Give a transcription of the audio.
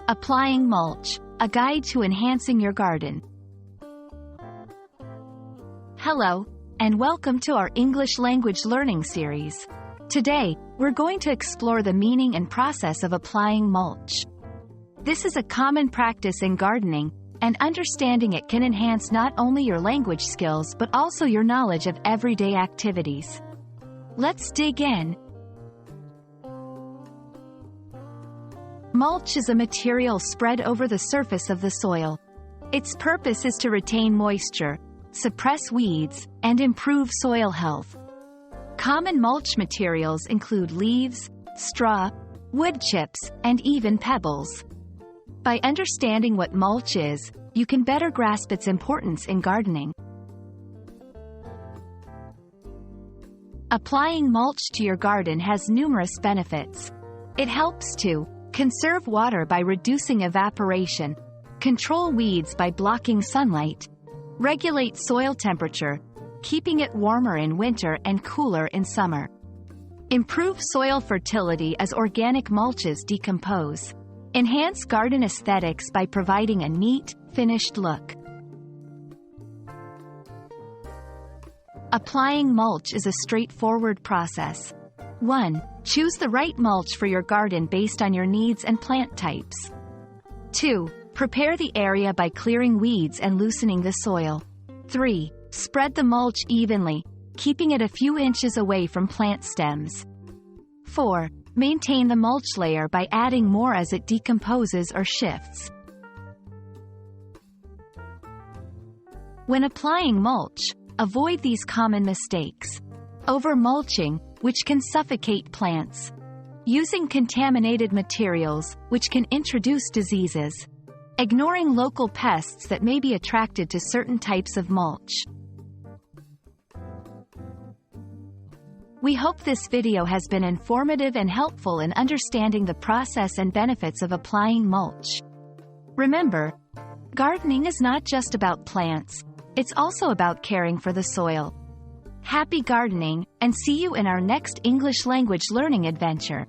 Applying Mulch, a guide to enhancing your garden. Hello, and welcome to our English language learning series. Today, we're going to explore the meaning and process of applying mulch. This is a common practice in gardening, and understanding it can enhance not only your language skills but also your knowledge of everyday activities. Let's dig in. Mulch is a material spread over the surface of the soil. Its purpose is to retain moisture, suppress weeds, and improve soil health. Common mulch materials include leaves, straw, wood chips, and even pebbles. By understanding what mulch is, you can better grasp its importance in gardening. Applying mulch to your garden has numerous benefits. It helps to conserve water by reducing evaporation, control weeds by blocking sunlight, regulate soil temperature, keeping it warmer in winter and cooler in summer, improve soil fertility as organic mulches decompose, enhance garden aesthetics by providing a neat, finished look. Applying mulch is a straightforward process. 1. Choose the right mulch for your garden based on your needs and plant types. 2. Prepare the area by clearing weeds and loosening the soil. 3. Spread the mulch evenly, keeping it a few inches away from plant stems. 4. Maintain the mulch layer by adding more as it decomposes or shifts. When applying mulch, avoid these common mistakes. Over-mulching, which can suffocate plants. Using contaminated materials, which can introduce diseases. Ignoring local pests that may be attracted to certain types of mulch. We hope this video has been informative and helpful in understanding the process and benefits of applying mulch. Remember, gardening is not just about plants, it's also about caring for the soil. Happy gardening, and see you in our next English language learning adventure.